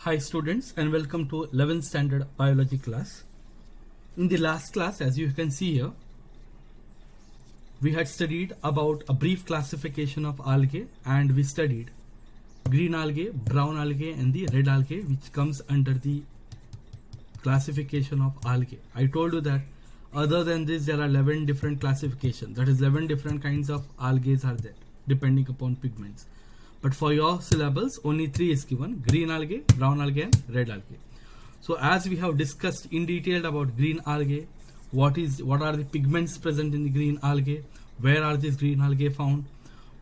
Hi students and welcome to 11th standard biology class. In the last class, as you can see here, we had studied about a brief classification of algae, and we studied green algae, brown algae and the red algae, which comes under the classification of algae. I told you that other than this there are 11 different classifications, that is 11 different kinds of algae are there depending upon pigments. But for your syllables, only 3 is given: green algae, brown algae and red algae. So as we have discussed in detail about green algae, what are the pigments present in the green algae, where are these green algae found,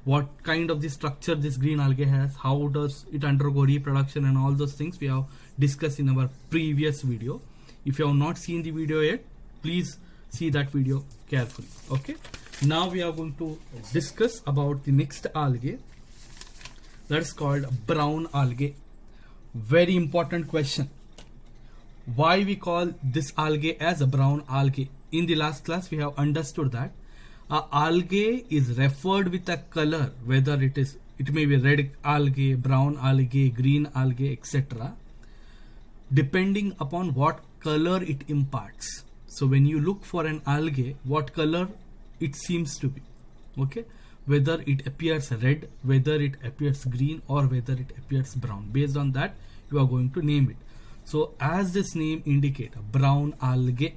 what kind of the structure this green algae has, how does it undergo reproduction, and all those things we have discussed in our previous video. If you have not seen the video yet, please see that video carefully. Okay, now we are going to discuss about the next algae, that is called brown algae. Very important question. Why we call this algae as a brown algae? In the last class we have understood that a algae is referred with a color, whether it may be red algae, brown algae, green algae, etc., depending upon what color it imparts. So when you look for an algae, what color it seems to be, okay, whether it appears red, whether it appears green, or whether it appears brown. Based on that you are going to name it. So as this name indicate, brown algae,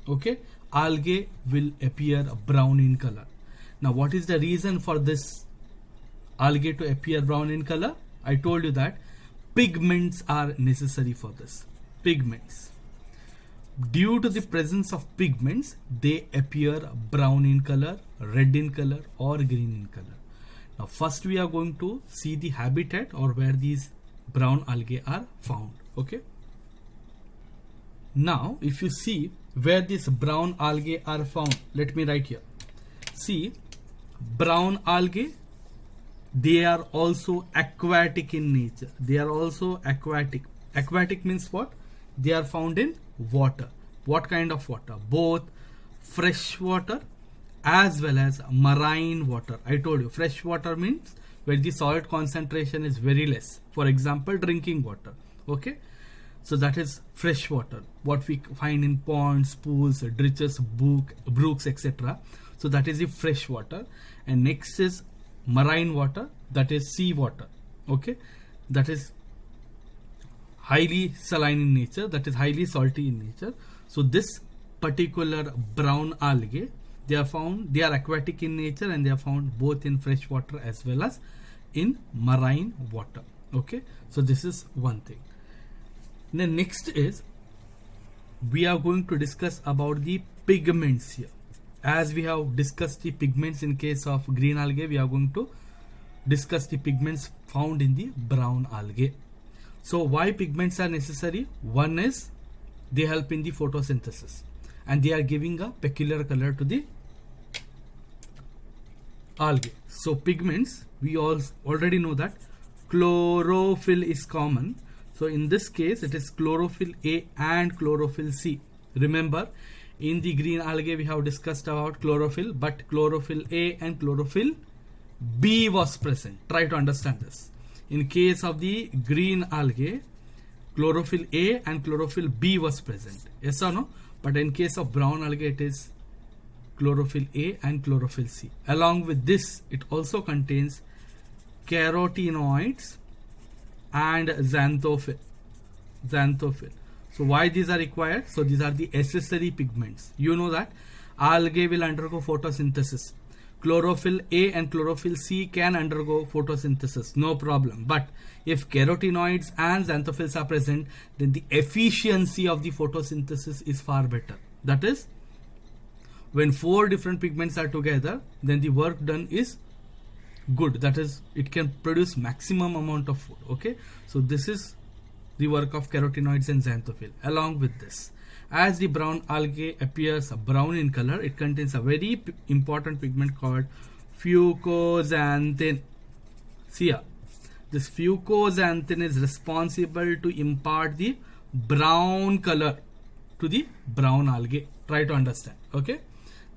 okay, algae will appear brown in color. Now what is the reason for this algae to appear brown in color? I told you that pigments are necessary for this. Pigments, due to the presence of pigments, they appear brown in color, red in color or green in color. Now first we are going to see the habitat, or where these brown algae are found. Okay, now if you see where these brown algae are found, let me write here. See, brown algae, they are also aquatic in nature. They are also aquatic. Aquatic means what? They are found in water. What kind of water? Both fresh water as well as marine water. I told you fresh water means where the salt concentration is very less. For example, drinking water. Okay, so that is fresh water, what we find in ponds, pools, ditches, brooks, etc. So that is the fresh water. And next is marine water, that is sea water. Okay, that is highly saline in nature, that is highly salty in nature. So this particular brown algae, they are aquatic in nature, and they are found both in fresh water as well as in marine water. Okay, so this is one thing. Then next is, we are going to discuss about the pigments here. As we have discussed the pigments in case of green algae, we are going to discuss the pigments found in the brown algae. So why pigments are necessary? One is they help in the photosynthesis, and they are giving a peculiar color to the algae. So pigments, we all already know that chlorophyll is common. So in this case it is chlorophyll A and chlorophyll C. Remember, in the green algae we have discussed about chlorophyll, but chlorophyll A and chlorophyll B was present. Try to understand this. In case of the green algae, chlorophyll A and chlorophyll B was present. Yes or no? But in case of brown algae, it is chlorophyll A and chlorophyll C. Along with this, it also contains carotenoids and xanthophyll. So why these are required? So these are the accessory pigments. You know that algae will undergo photosynthesis. Chlorophyll A and chlorophyll C can undergo photosynthesis, no problem. But if carotenoids and xanthophylls are present, then the efficiency of the photosynthesis is far better. That is, when 4 different pigments are together, then the work done is good. That is, it can produce maximum amount of food. Okay, so this is the work of carotenoids and xanthophylls. Along with this, as the brown algae appears brown in color, it contains a very important pigment called fucoxanthin. See here, this fucoxanthin is responsible to impart the brown color to the brown algae. Try to understand. Okay,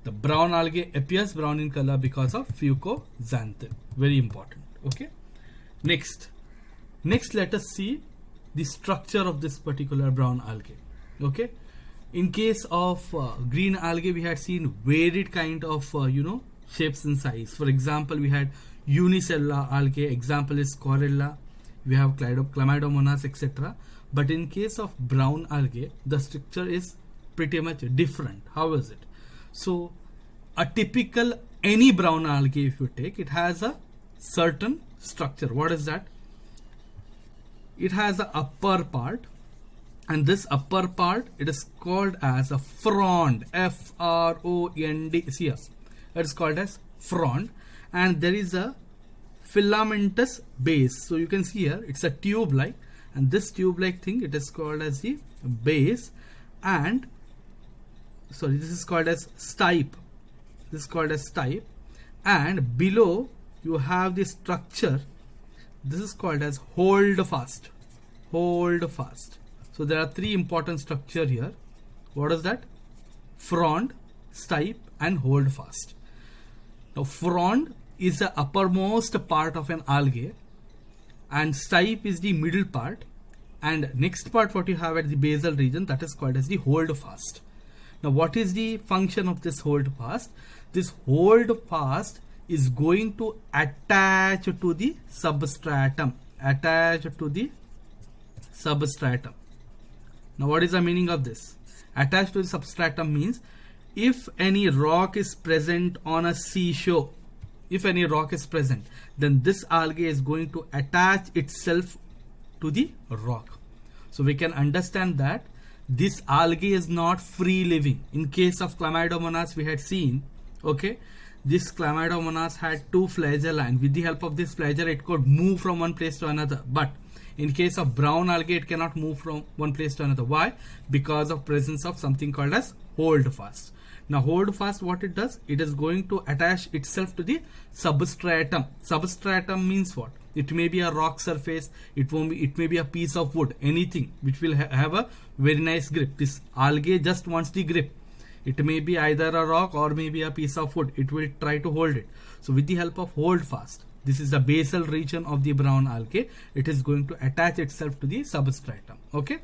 the brown algae appears brown in color because of fucoxanthin. Very important. Okay, next let us see the structure of this particular brown algae. Okay, in case of green algae, we had seen varied kind of shapes and size. For example, we had unicellular algae, example is Corella, we have Chlamydomonas, etc. But in case of brown algae, the structure is pretty much different. How is it? So a typical any brown algae, if you take, it has a certain structure. What is that? It has a upper part, and this upper part, it is called as a frond, F-R-O-N-D. See here, it is called as frond, and there is a filamentous base. So you can see here, it's a tube like, and this tube like thing, it is called as the base, and sorry, this is called as stipe. This is called as stipe, and below you have the structure. This is called as hold fast. Hold fast. So there are three important structure here. What is that? Frond, stipe, and hold fast. Now frond is the uppermost part of an algae, and stipe is the middle part, and next part what you have at the basal region, that is called as the hold fast. Now what is the function of this hold fast? This hold fast is going to attach to the substratum. Attach to the substratum. Now what is the meaning of this? Attached to the substratum means if any rock is present on a seashore, if any rock is present, then this algae is going to attach itself to the rock. So we can understand that this algae is not free living. In case of Chlamydomonas, we had seen, okay, this Chlamydomonas had two flagella, and with the help of this flagella it could move from one place to another. But in case of brown algae, it cannot move from one place to another. Why? Because of presence of something called as hold fast. Now hold fast, what it does? It is going to attach itself to the substratum. Substratum means what? It may be a rock surface, it may be a piece of wood, anything which will have a very nice grip. This algae just wants the grip. It may be either a rock or maybe a piece of wood. It will try to hold it. So with the help of hold fast, this is the basal region of the brown algae, it is going to attach itself to the substratum. Okay.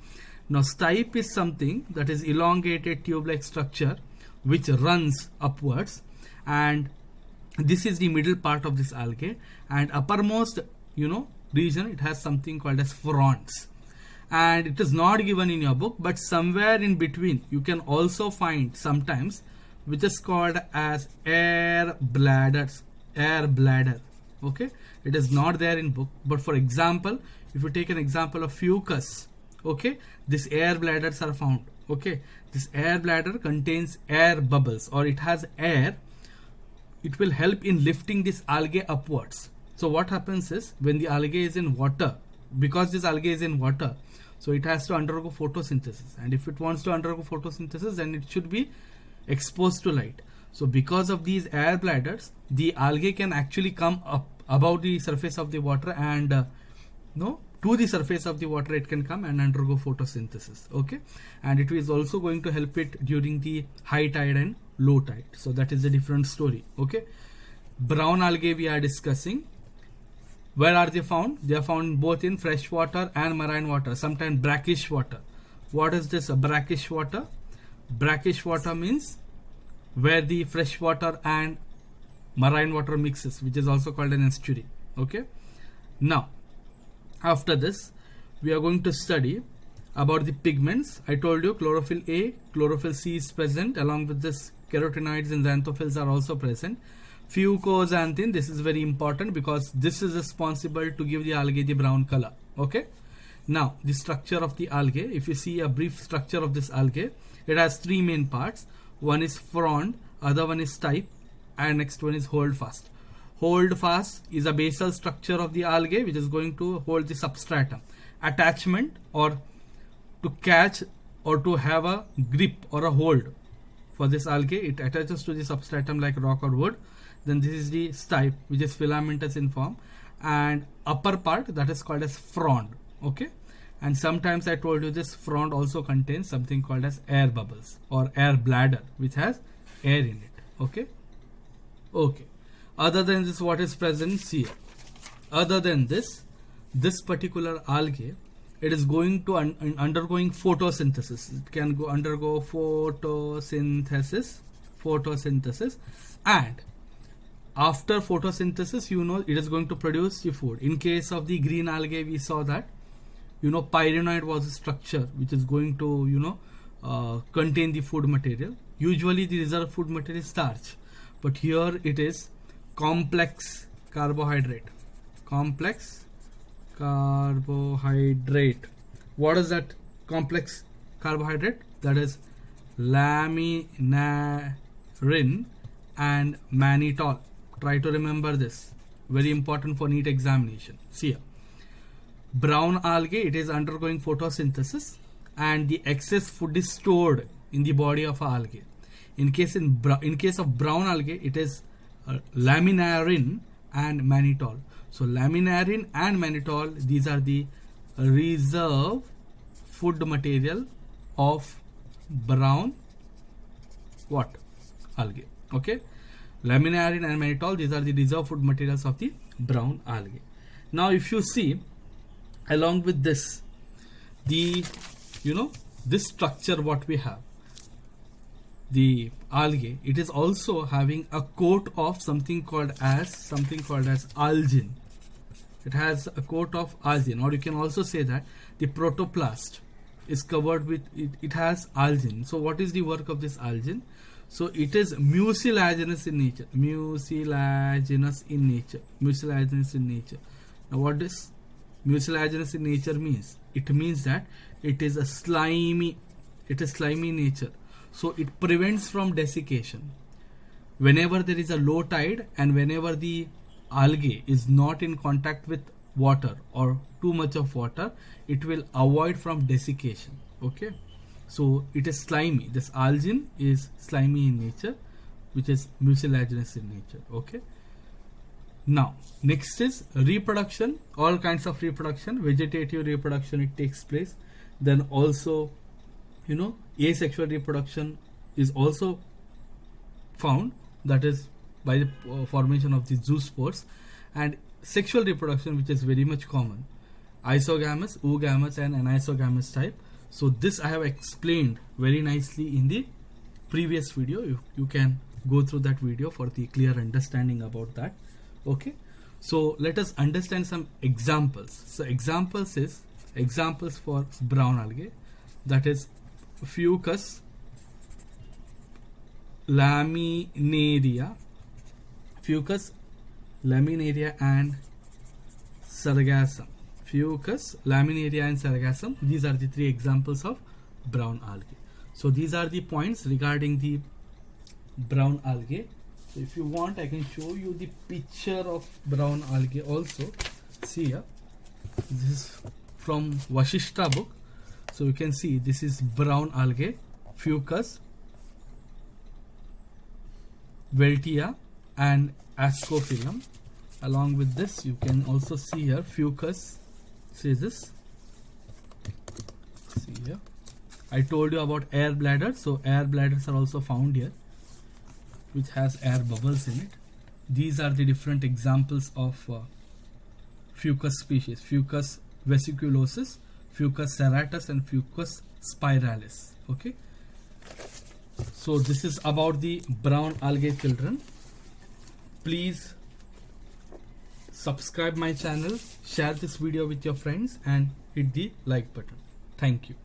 Now stipe is something that is elongated tube-like structure which runs upwards, and this is the middle part of this algae, and uppermost region, it has something called as fronds, and it is not given in your book, but somewhere in between you can also find sometimes which is called as air bladders. Air bladder. Okay, it is not there in book, but for example, if you take an example of fucus, okay, this air bladders are found. Okay, this air bladder contains air bubbles, or it has air. It will help in lifting this algae upwards. So what happens is, when the algae is in water, because this algae is in water, so it has to undergo photosynthesis, and if it wants to undergo photosynthesis, then it should be exposed to light. So because of these air bladders, the algae can actually come up above the surface of the water, and to the surface of the water it can come and undergo photosynthesis. Okay, and it is also going to help it during the high tide and low tide. So that is a different story. Okay, brown algae we are discussing. Where are they found? They are found both in fresh water and marine water, sometimes brackish water. What is this brackish water? Brackish water means where the fresh water and marine water mixes, which is also called an estuary. Okay, now after this we are going to study about the pigments. I told you chlorophyll A, chlorophyll C is present, along with this carotenoids and xanthophylls are also present. Fucoxanthin, this is very important because this is responsible to give the algae the brown color. Okay, now the structure of the algae, if you see a brief structure of this algae, it has three main parts. One is frond, other one is stipe, and next one is hold fast. Hold fast is a basal structure of the algae which is going to hold the substratum. Attachment, or to catch or to have a grip or a hold for this algae, it attaches to the substratum like rock or wood. Then this is the stipe, which is filamentous in form, and upper part, that is called as frond. Okay, and sometimes I told you this frond also contains something called as air bubbles or air bladder, which has air in it. Okay, okay. Other than this, what is present here? Other than this particular algae it is going to undergoing photosynthesis. It can undergo photosynthesis, and after photosynthesis, it is going to produce the food. In case of the green algae, we saw that pyrenoid was a structure which is going to contain the food material. Usually the reserve food material is starch, but here it is complex carbohydrate. What is that complex carbohydrate? That is laminarin and mannitol. Try to remember this, very important for NEET examination. See here, brown algae, it is undergoing photosynthesis and the excess food is stored in the body of algae. In case of brown algae, it is laminarin and mannitol. So laminarin and mannitol, these are the reserve food material of brown algae. Okay, laminarin and mannitol, these are the reserve food materials of the brown algae. Now if you see, along with this, the this structure what we have, the algae, it is also having a coat of something called as algin. It has a coat of algin, or you can also say that the protoplast is covered with it has algin. So what is the work of this algin? So it is mucilaginous in nature. Now what does mucilaginous in nature means? It means that it is slimy in nature. So it prevents from desiccation. Whenever there is a low tide and whenever the algae is not in contact with water or too much of water, it will avoid from desiccation. Okay, so it is slimy. This algin is slimy in nature, which is mucilaginous in nature. Okay, now next is reproduction. All kinds of reproduction, vegetative reproduction, it takes place. Then also asexual reproduction is also found, that is by the formation of the zoospores, and sexual reproduction, which is very much common, isogamous, oogamous and anisogamous type. So this I have explained very nicely in the previous video. You can go through that video for the clear understanding about that. Okay, so let us understand some examples. So examples for brown algae, that is Fucus laminaria and sargassum. Fucus laminaria and sargassum, these are the three examples of brown algae. So these are the points regarding the brown algae. So if you want, I can show you the picture of brown algae also. See here, this is from Vashishta book. So you can see this is brown algae, Fucus, Weltia and Ascophyllum. Along with this, you can also see here Fucus. See this. See here. I told you about air bladder. So air bladders are also found here, which has air bubbles in it. These are the different examples of Fucus species: Fucus vesiculosus, Fucus serratus and Fucus spiralis. Okay, so this is about the brown algae, children. Please subscribe my channel, share this video with your friends and hit the like button. Thank you.